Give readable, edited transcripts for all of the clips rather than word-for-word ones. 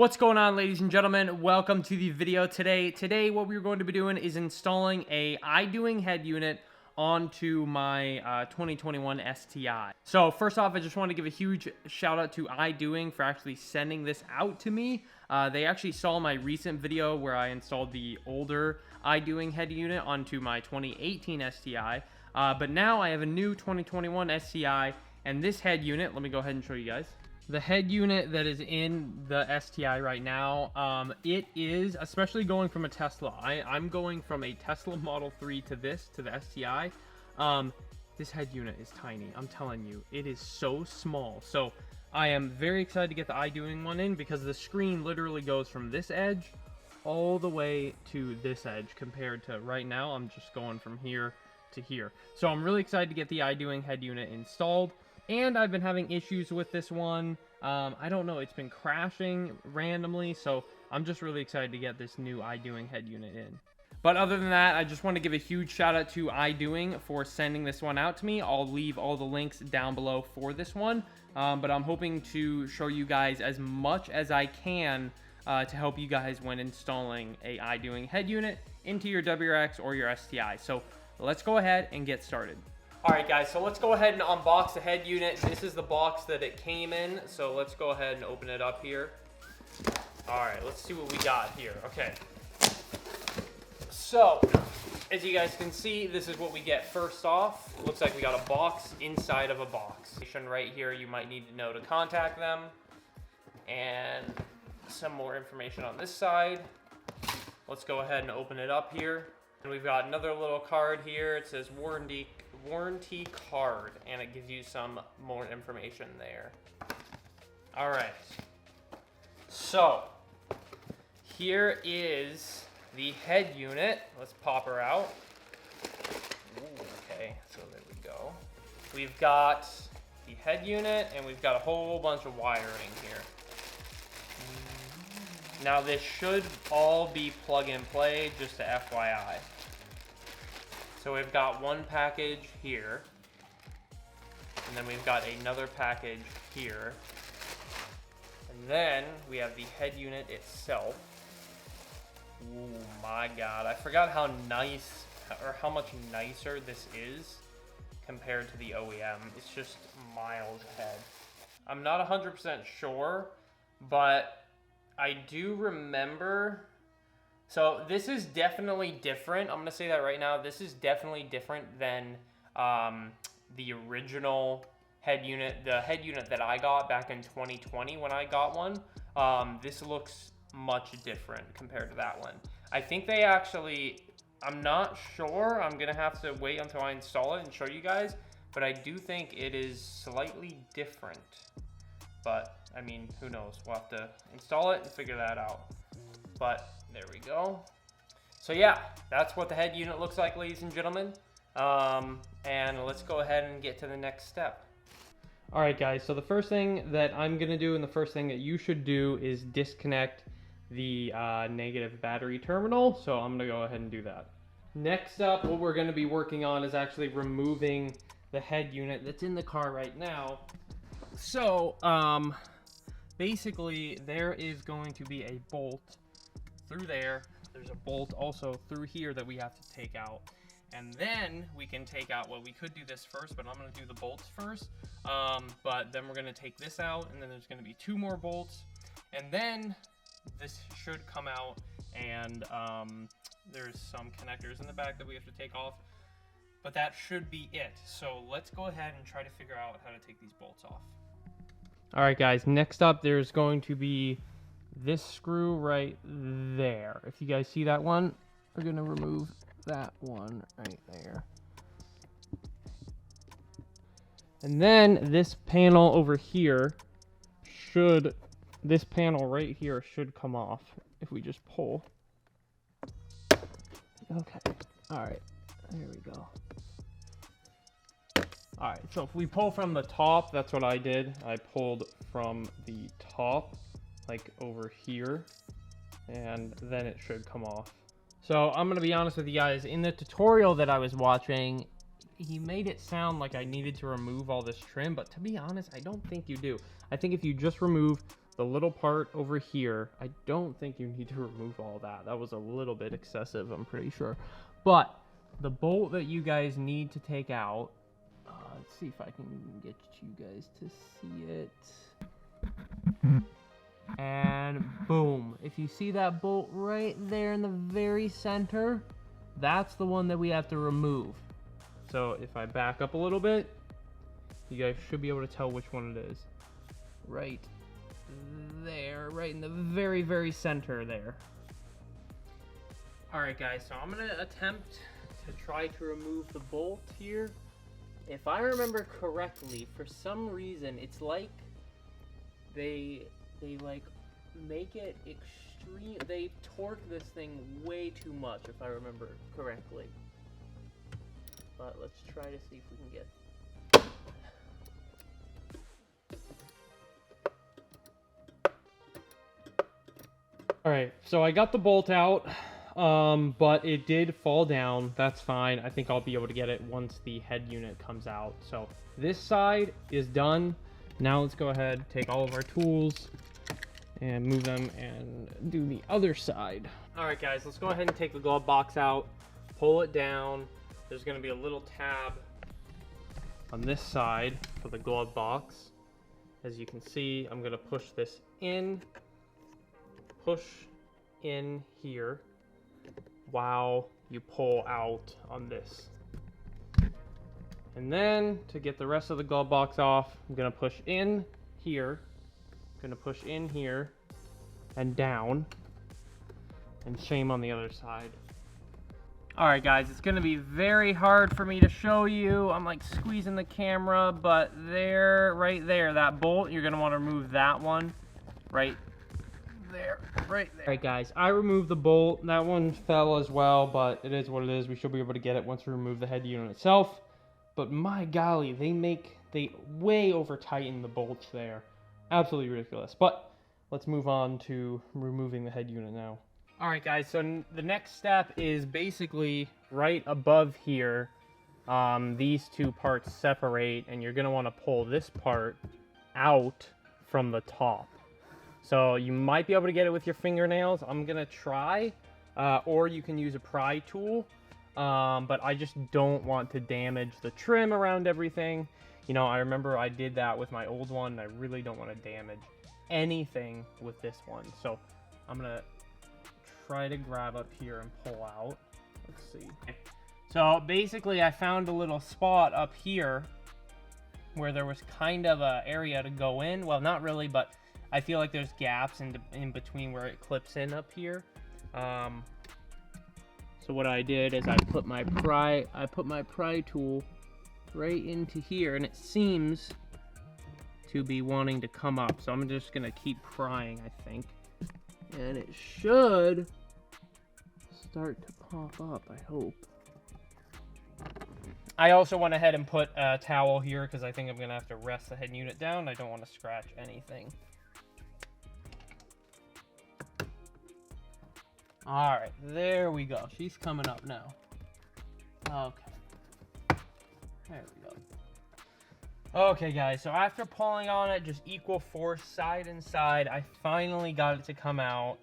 What's going on, ladies and gentlemen? Welcome to the video today. What we're going to be doing is installing a iDoing head unit onto my 2021 STI. So first off, I just want to give a huge shout out to iDoing for actually sending this out to me. They actually saw my recent video where I installed the older iDoing head unit onto my 2018 STI. But now I have a new 2021 STI, and this head unit, let me go ahead and show you guys. The head unit that is in the STI right now, it is, especially going from a Tesla, I'm going from a Tesla Model 3 to the STI. This head unit is tiny, I'm telling you, it is so small. So I am very excited to get the iDoing one in because the screen literally goes from this edge all the way to this edge, compared to right now, I'm just going from here to here. So I'm really excited to get the iDoing head unit installed. And I've been having issues with this one. I don't know, it's been crashing randomly, so I'm just really excited to get this new iDoing head unit in. But other than that, I just want to give a huge shout out to iDoing for sending this one out to me. I'll leave all the links down below for this one. But I'm hoping to show you guys as much as I can to help you guys when installing a iDoing head unit into your WRX or your STI. So let's go ahead and get started. Alright guys, so let's go ahead and unbox the head unit. This is the box that it came in, so let's go ahead and open it up here. Alright, let's see what we got here. Okay. So, as you guys can see, this is what we get first off. Looks like we got a box inside of a box. Right here, you might need to know to contact them. And some more information on this side. Let's go ahead and open it up here. And we've got another little card here. It says warranty card, and it gives you some more information there. All right, so here is the head unit. Let's pop her out. Ooh, okay, so there we go. We've got the head unit, and we've got a whole bunch of wiring here. Now this should all be plug and play, just a FYI. So we've got one package here, and then we've got another package here, and then we have the head unit itself. Oh my god, I forgot how nice, or how much nicer this is compared to the OEM. It's just miles ahead. I'm not 100% sure, but I do remember. So this is definitely different. I'm going to say that right now. This is definitely different than the original head unit, the head unit that I got back in 2020 when I got one. This looks much different compared to that one. I think they actually, I'm not sure. I'm going to have to wait until I install it and show you guys. But I do think it is slightly different. But, I mean, who knows? We'll have to install it and figure that out. But there we go. So yeah, that's what the head unit looks like, ladies and gentlemen. And let's go ahead and get to the next step. All right, guys, so the first thing that I'm gonna do, and the first thing that you should do, is disconnect the negative battery terminal. So I'm gonna go ahead and do that. Next up, what we're gonna be working on is actually removing the head unit that's in the car right now. So basically there is going to be a bolt through there. There's a bolt also through here that we have to take out, and then we can take out, well, we could do this first, but I'm going to do the bolts first. But then we're going to take this out, and then there's going to be two more bolts, and then this should come out, and there's some connectors in the back that we have to take off, but that should be it. So let's go ahead and try to figure out how to take these bolts off. All right, guys, next up there's going to be this screw right there. If you guys see that one, we're gonna remove that one right there. And then this panel over here this panel right here should come off if we just pull. Okay, all right, there we go. All right, so if we pull from the top, that's what I did. I pulled from the top, like over here, and then it should come off. So I'm gonna be honest with you guys, in the tutorial that I was watching, he made it sound like I needed to remove all this trim, but to be honest, I don't think you do. I think if you just remove the little part over here, I don't think you need to remove all that. That was a little bit excessive, I'm pretty sure. But the bolt that you guys need to take out, let's see if I can get you guys to see it. And boom, if you see that bolt right there in the very center, that's the one that we have to remove. So if I back up a little bit, you guys should be able to tell which one it is. Right there, right in the very, very center there. All right, guys, so I'm gonna attempt to try to remove the bolt here. If I remember correctly, for some reason, it's like they like make it extreme. They torque this thing way too much, if I remember correctly. But let's try to see if we can get. All right, so I got the bolt out, but it did fall down. That's fine. I think I'll be able to get it once the head unit comes out. So this side is done. Now let's go ahead, take all of our tools and move them and do the other side. All right, guys, let's go ahead and take the glove box out, pull it down. There's gonna be a little tab on this side for the glove box. As you can see, I'm gonna push this in, push in here while you pull out on this. And then to get the rest of the glove box off, I'm gonna push in here, and down, and same on the other side. All right, guys, it's gonna be very hard for me to show you. I'm like squeezing the camera, but there, right there, that bolt, you're gonna wanna remove that one right there, right there. All right, guys, I removed the bolt. That one fell as well, but it is what it is. We should be able to get it once we remove the head unit itself. But my golly, they way over tighten the bolts there. Absolutely ridiculous. But let's move on to removing the head unit now. All right, guys, so the next step is basically right above here. These two parts separate, and you're gonna wanna pull this part out from the top. So you might be able to get it with your fingernails. I'm gonna try, or you can use a pry tool. But I just don't want to damage the trim around everything. You know, I remember I did that with my old one, and I really don't want to damage anything with this one. So I'm gonna try to grab up here and pull out. Let's see. So basically I found a little spot up here where there was kind of an area to go in. Well, not really, but I feel like there's gaps in between where it clips in up here. So what I did is I put my pry tool right into here, and it seems to be wanting to come up. So I'm just gonna keep prying, I think, and it should start to pop up, I hope. I also went ahead and put a towel here because I think I'm gonna have to rest the head unit down. I don't want to scratch anything. All right, there we go. She's coming up now. Okay. There we go. Okay, guys, so after pulling on it, just equal force side and side, I finally got it to come out.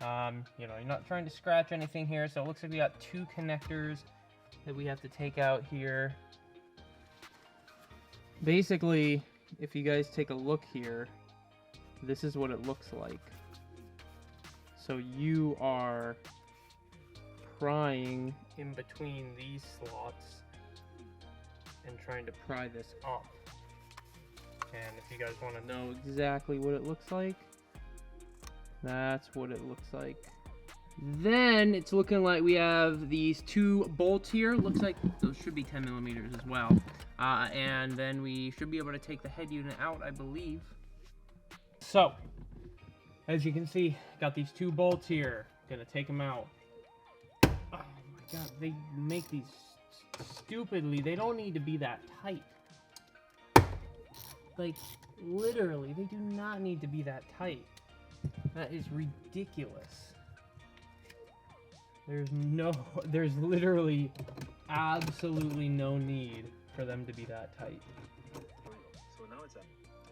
You know, you're not trying to scratch anything here, so it looks like we got two connectors that we have to take out here. Basically, if you guys take a look here, this is what it looks like. So you are prying in between these slots and trying to pry this off. And if you guys want to know exactly what it looks like, that's what it looks like. Then it's looking like we have these two bolts here. Looks like those should be 10 millimeters as well. And then we should be able to take the head unit out, I believe. So, as you can see, got these two bolts here. Gonna take them out. Oh my god, they make these stupidly. They don't need to be that tight. Like, literally, they do not need to be that tight. That is ridiculous. There's literally absolutely no need for them to be that tight. So now it's up.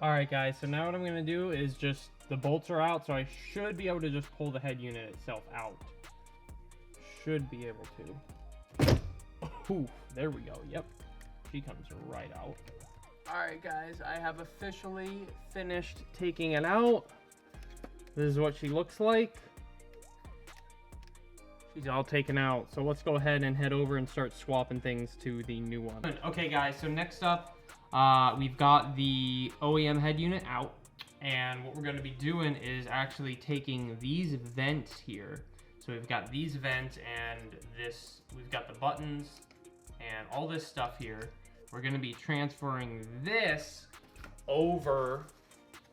All right, guys, so now what I'm gonna do is just, the bolts are out, so I should be able to just pull the head unit itself out. Should be able to. Ooh, there we go, yep. She comes right out. All right, guys, I have officially finished taking it out. This is what she looks like. She's all taken out, so let's go ahead and head over and start swapping things to the new one. Okay, guys, so next up, we've got the OEM head unit out, and what we're going to be doing is actually taking these vents here. So we've got these vents and this, we've got the buttons and all this stuff here. We're going to be transferring this over,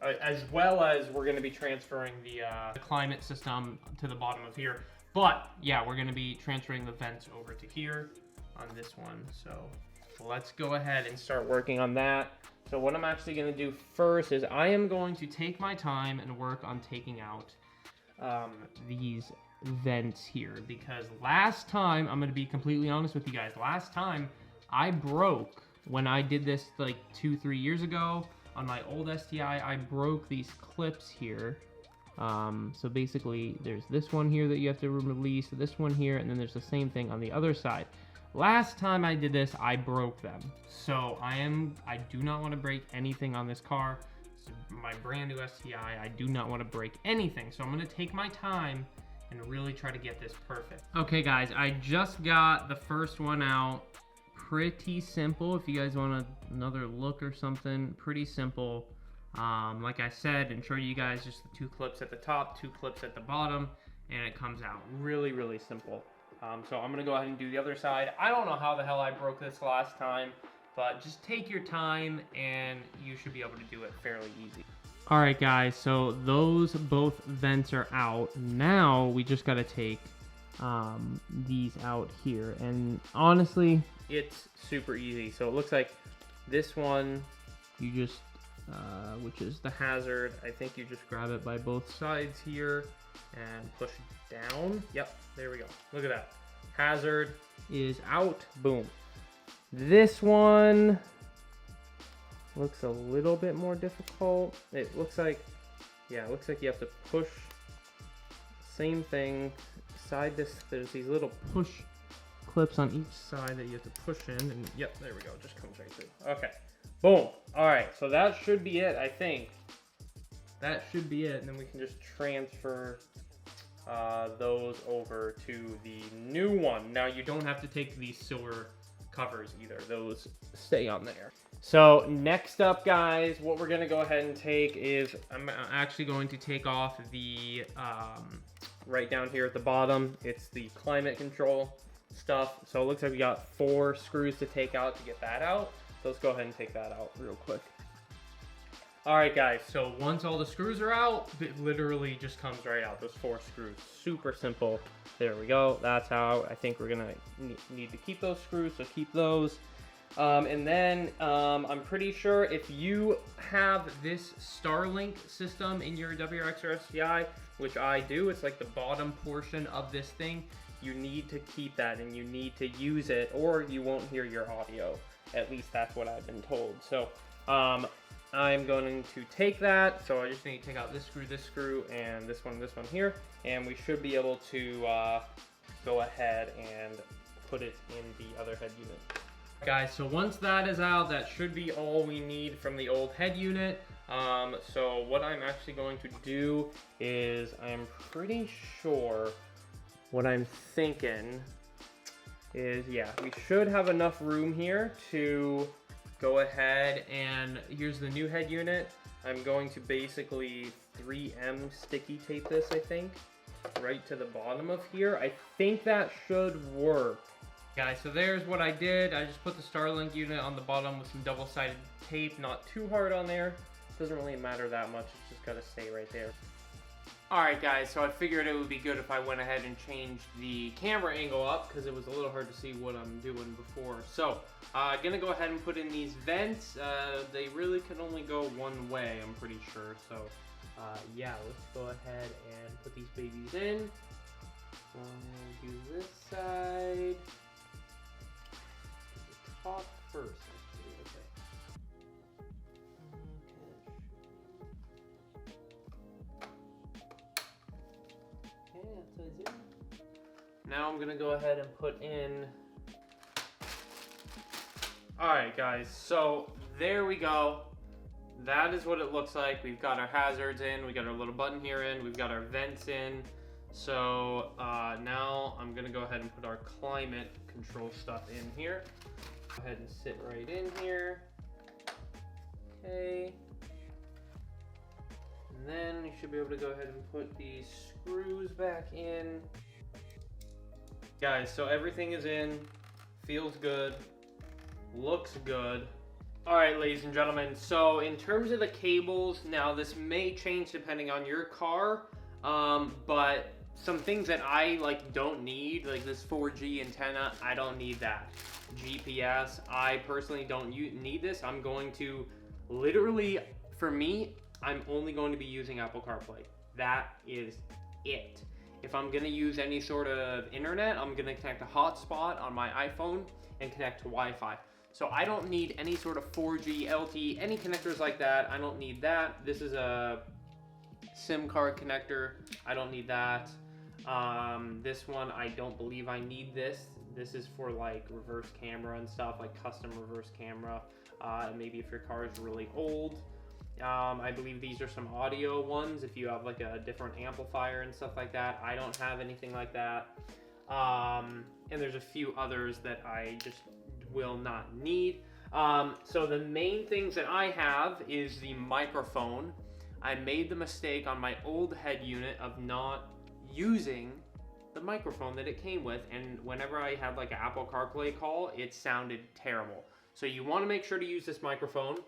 as well as we're going to be transferring the climate system to the bottom of here. But yeah, we're going to be transferring the vents over to here on this one. So let's go ahead and start working on that. So what I'm actually going to do first is I am going to take my time and work on taking out these vents here, because last time, I'm going to be completely honest with you guys, last time I broke, when I did this like 2-3 years ago on my old STI, I broke these clips here. So basically there's this one here that you have to release, this one here, and then there's the same thing on the other side. Last time I did this, I broke them. So I do not want to break anything on this car. This is my brand new STI. I do not want to break anything. So I'm going to take my time and really try to get this perfect. Okay, guys, I just got the first one out. Pretty simple. If you guys want another look or something, pretty simple. Like I said, and showed you guys just the 2 clips at the top, 2 clips at the bottom, and it comes out really, really simple. So I'm gonna go ahead and do the other side. I don't know how the hell I broke this last time, but just take your time and you should be able to do it fairly easy. All right, guys, so those both vents are out. Now we just gotta take these out here, and honestly, it's super easy. So it looks like this one, you just which is the hazard, I think you just grab it by both sides here and push it down. Yep, there we go. Look at that. Hazard is out. Boom. This one looks a little bit more difficult. It looks like, yeah, it looks like you have to push. Same thing. Side this, there's these little push clips on each side that you have to push in, and yep, there we go. Just comes right through. Okay. Boom. All right, so that should be it, I think. That should be it, and then we can just transfer those over to the new one. Now, you don't have to take these silver covers either. Those stay on there. So next up, guys, what we're gonna go ahead and take is, I'm actually going to take off the, right down here at the bottom, it's the climate control stuff. So it looks like we got 4 screws to take out to get that out. So let's go ahead and take that out real quick. All right, guys, so once all the screws are out, it literally just comes right out, those 4 screws. Super simple. There we go. That's how I think we're gonna need to keep those screws, so keep those. And then I'm pretty sure if you have this Starlink system in your WRX or STI, which I do, it's like the bottom portion of this thing, you need to keep that and you need to use it or you won't hear your audio. At least that's what I've been told. So I'm going to take that. So I just need to take out this screw, and this one here. And we should be able to go ahead and put it in the other head unit. Guys, so once that is out, that should be all we need from the old head unit. So what I'm actually going to do is, I'm pretty sure what I'm thinking is, yeah, we should have enough room here to go ahead and, here's the new head unit. I'm going to basically 3M sticky tape this, I think, right to the bottom of here. I think that should work. Guys, so there's what I did. I just put the Starlink unit on the bottom with some double-sided tape, not too hard on there. Doesn't really matter that much, it's just gotta stay right there. Alright guys, so I figured it would be good if I went ahead and changed the camera angle up because it was a little hard to see what I'm doing before. So, I'm gonna go ahead and put in these vents. They really can only go one way, I'm pretty sure. So, yeah, let's go ahead and put these babies in. So, I'm gonna do this side. Top first, actually, okay. Okay, upside down. Now I'm gonna go ahead and put in. All right, guys, so there we go. That is what it looks like. We've got our hazards in, we got our little button here in, we've got our vents in. So now I'm gonna go ahead and put our climate control stuff in here. Go ahead and sit right in here. Okay. And then you should be able to go ahead and put these screws back in. Guys, so everything is in, feels good, looks good. All right, ladies and gentlemen, so in terms of the cables, now this may change depending on your car, but some things that I don't need, like this 4G antenna, I don't need that. GPS, I personally don't need this. I'm going to literally, for me, I'm only going to be using Apple CarPlay. That is it. If I'm gonna use any sort of internet, I'm gonna connect a hotspot on my iPhone and connect to Wi-Fi. So I don't need any sort of 4G, LTE, any connectors like that. I don't need that. This is a SIM card connector. I don't need that. This one, I don't believe I need this. This is for like reverse camera and stuff, like custom reverse camera. Maybe if your car is really old. I believe these are some audio ones if you have like a different amplifier and stuff like that. I don't have anything like that. And there's a few others that I just will not need. So the main things that I have is the microphone. I made the mistake on my old head unit of not using the microphone that it came with, and whenever I had like an Apple CarPlay call, it sounded terrible. So you want to make sure to use this microphone.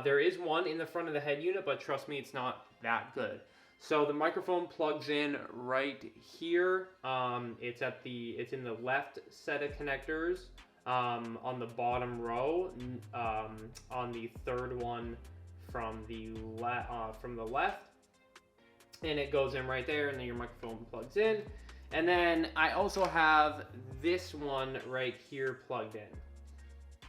There is one in the front of the head unit, but trust me, it's not that good. So the microphone plugs in right here. It's in the left set of connectors. On the bottom row, on the third one from the left, and it goes in right there, and then your microphone plugs in. And then I also have this one right here plugged in.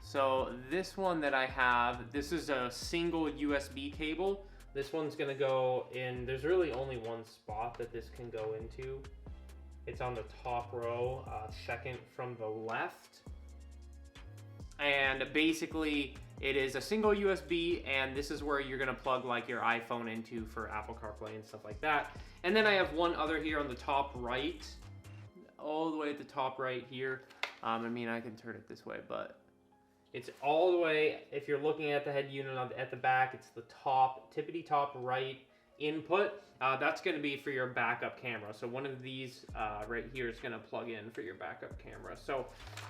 So this one that I have, this is a single USB cable. This one's gonna go in, there's really only one spot that this can go into. It's on the top row, second from the left. And basically it is a single USB, and this is where you're gonna plug like your iPhone into for Apple CarPlay and stuff like that. And then I have one other here on the top right, all the way at the top right here. I mean, I can turn it this way, but it's all the way, if you're looking at the head unit at the back, it's the top, tippity top right input. That's gonna be for your backup camera. So one of these right here is gonna plug in for your backup camera. So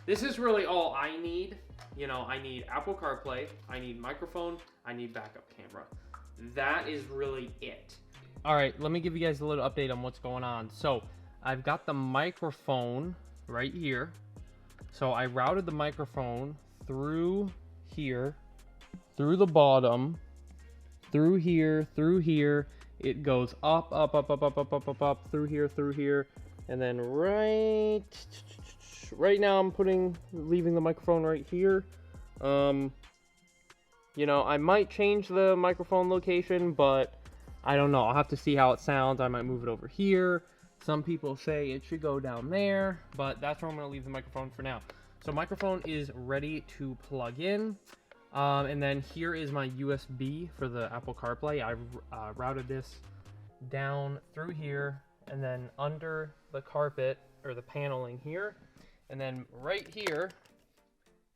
this is really all I need. You know, I need Apple CarPlay, I need microphone, I need backup camera. That is really it. All right, let me give you guys a little update on what's going on. So I've got the microphone right here. So I routed the microphone through here, through the bottom, through here, it goes up, through here, and then right now I'm leaving the microphone right here. You know, I might change the microphone location, but I don't know. I'll have to see how it sounds. I might move it over here. Some people say it should go down there, but that's where I'm gonna leave the microphone for now. So microphone is ready to plug in. And then here is my USB for the Apple CarPlay. I've routed this down through here and then under the carpet or the paneling here. And then right here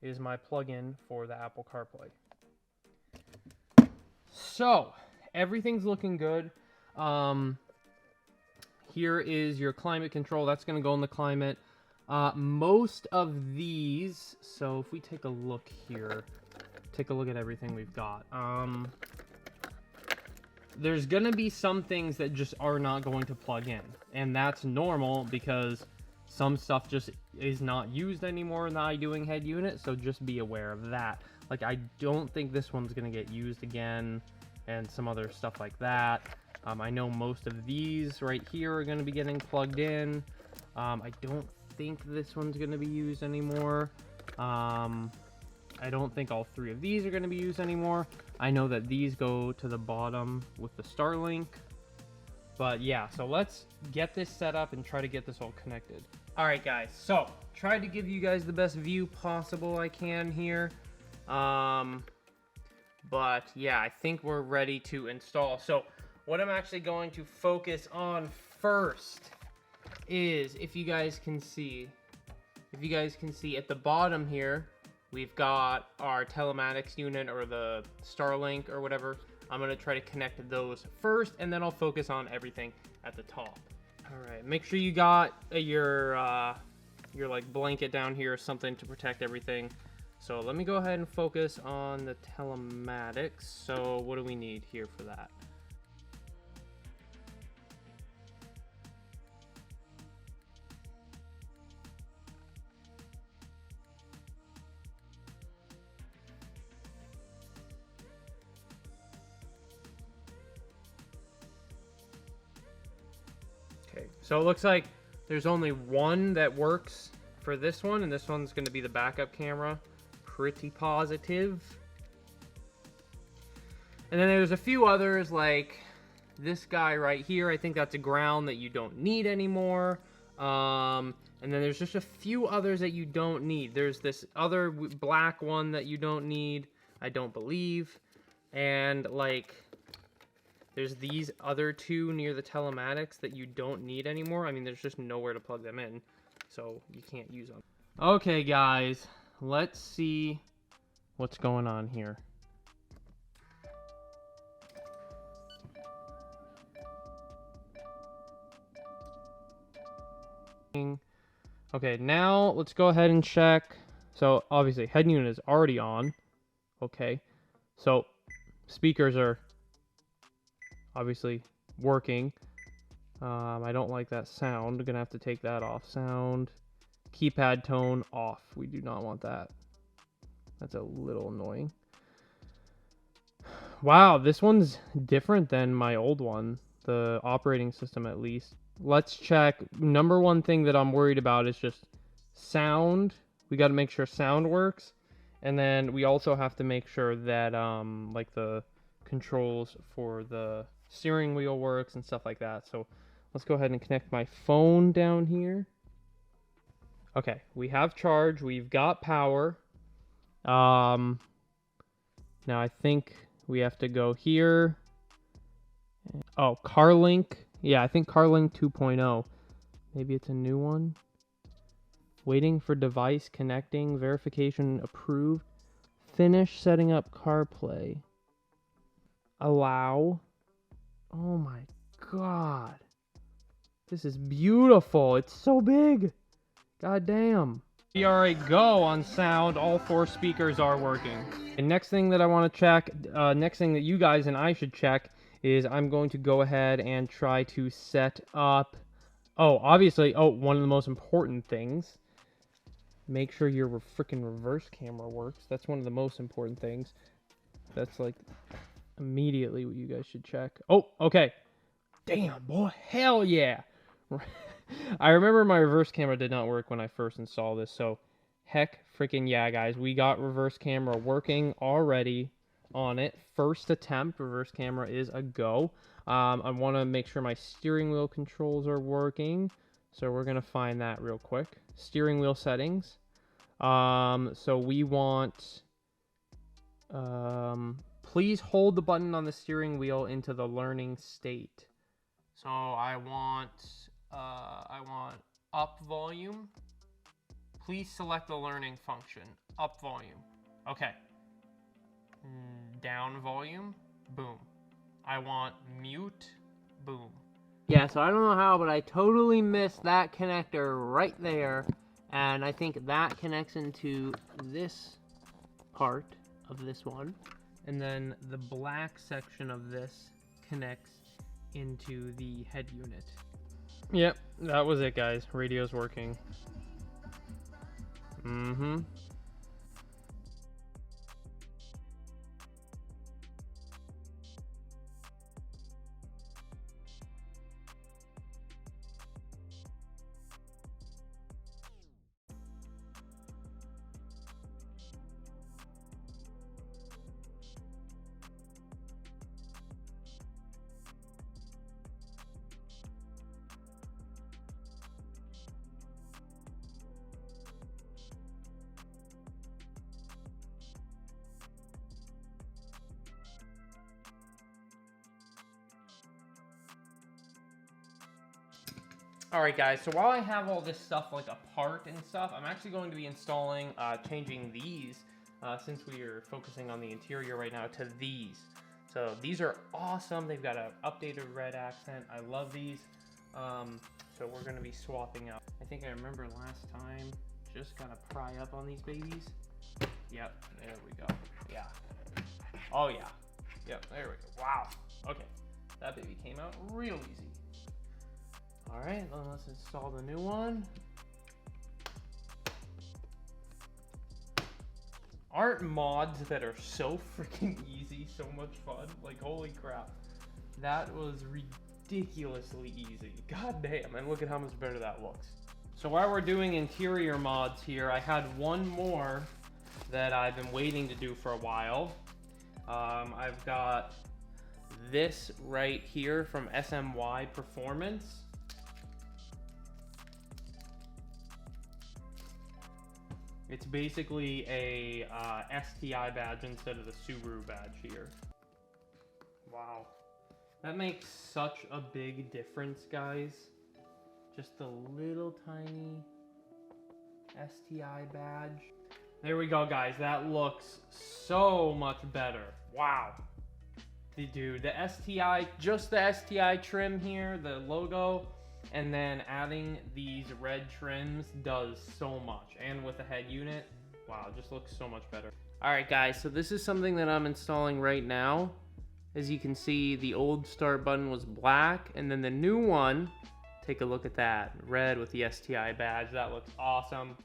is my plug-in for the Apple CarPlay. So everything's looking good. Here is your climate control. That's going to go in the climate. Most of these, so if we take a look here, take a look at everything we've got. There's going to be some things that just are not going to plug in. And that's normal because some stuff just is not used anymore in the iDoing head unit. So just be aware of that. Like, I don't think this one's going to get used again and some other stuff like that. I know most of these right here are going to be getting plugged in. I don't think this one's going to be used anymore. I don't think all three of these are going to be used anymore. I know that these go to the bottom with the Starlink. But yeah, so let's get this set up and try to get this all connected. All right, guys, so tried to give you guys the best view possible I can here. But yeah, I think we're ready to install. So what I'm actually going to focus on first is, if you guys can see at the bottom here, we've got our telematics unit, or the Starlink or whatever. I'm gonna try to connect those first, and then I'll focus on everything at the top. All right, make sure you got your like blanket down here or something to protect everything. So let me go ahead and focus on the telematics. So what do we need here for that? Okay, so it looks like there's only one that works for this one, and this one's going to be the backup camera. Pretty positive. And then there's a few others, like this guy right here. I think that's a ground that you don't need anymore. And then there's just a few others that you don't need. There's this other black one that you don't need, I don't believe. And like, there's these other two near the telematics that you don't need anymore. I mean, there's just nowhere to plug them in, so you can't use them. Okay, guys, let's see what's going on here. Okay, now let's go ahead and check. So obviously head unit is already on. Okay, so speakers are obviously working. I don't like that sound. I'm gonna have to take that off. Sound, keypad tone off. We do not want that. That's a little annoying. Wow, this one's different than my old one, the operating system at least. Let's check. Number one thing that I'm worried about is just sound. We got to make sure sound works, and then we also have to make sure that like the controls for the steering wheel works and stuff like that. So let's go ahead and connect my phone down here. Okay, we have charge, we've got power. Now I think we have to go here. Oh, CarLink. Yeah, I think CarLink 2.0. Maybe it's a new one. Waiting for device connecting, verification approved. Finish setting up CarPlay. Allow. Oh my god. This is beautiful. It's so big. God damn. We are a go on sound. All 4 speakers are working. And next thing that I want to check, next thing that you guys and I should check is I'm going to go ahead and try to set up, obviously, one of the most important things, make sure your freaking reverse camera works. That's one of the most important things. That's like immediately what you guys should check. Oh, okay. Damn, boy, hell yeah. I remember my reverse camera did not work when I first installed this, so heck freaking yeah, guys. We got reverse camera working already on it. First attempt, reverse camera is a go. I want to make sure my steering wheel controls are working, so we're going to find that real quick. Steering wheel settings. So we want, please hold the button on the steering wheel into the learning state. So I want up volume. Please select the learning function. Up volume. Okay. Down volume. Boom. I want mute. Boom. Yeah, so I don't know how, but I totally missed that connector right there. And I think that connects into this part of this one. And then the black section of this connects into the head unit. Yep, that was it, guys. Radio's working. Mm-hmm. All right, guys, so while I have all this stuff like apart and stuff, I'm actually going to be installing, changing these, since we are focusing on the interior right now, to these. So these are awesome. They've got an updated red accent. I love these. So we're gonna be swapping out. I think I remember last time, just gotta pry up on these babies. Yep, there we go. Yeah. Oh yeah. Yep, there we go. Wow. Okay, that baby came out real easy. All right, then let's install the new one. Aren't mods that are so freaking easy so much fun? Like, holy crap. That was ridiculously easy. God damn, and look at how much better that looks. So while we're doing interior mods here, I had one more that I've been waiting to do for a while. I've got this right here from SMY Performance. It's basically a STI badge instead of the Subaru badge here. Wow. That makes such a big difference, guys. Just a little tiny STI badge. There we go, guys. That looks so much better. Wow. Dude, the STI, just the STI trim here, the logo, and then adding these red trims does so much. And with the head unit, wow, just looks so much better. All right, guys, so this is something that I'm installing right now. As you can see, the old start button was black, and then the new one, take a look at that, red with the STI badge. That looks awesome.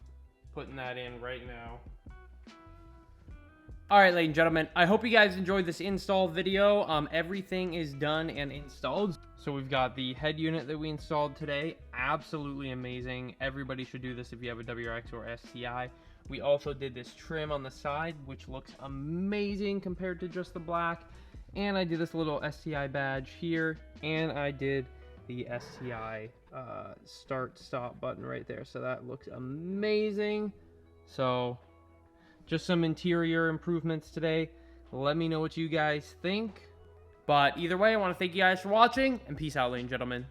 Putting that in right now. All right, ladies and gentlemen, I hope you guys enjoyed this install video. Everything is done and installed. So we've got the head unit that we installed today. Absolutely amazing. Everybody should do this if you have a WRX or STI. We also did this trim on the side, which looks amazing compared to just the black. And I did this little STI badge here, and I did the STI start stop button right there. So that looks amazing. So just some interior improvements today. Let me know what you guys think. But either way, I want to thank you guys for watching, and peace out, ladies and gentlemen.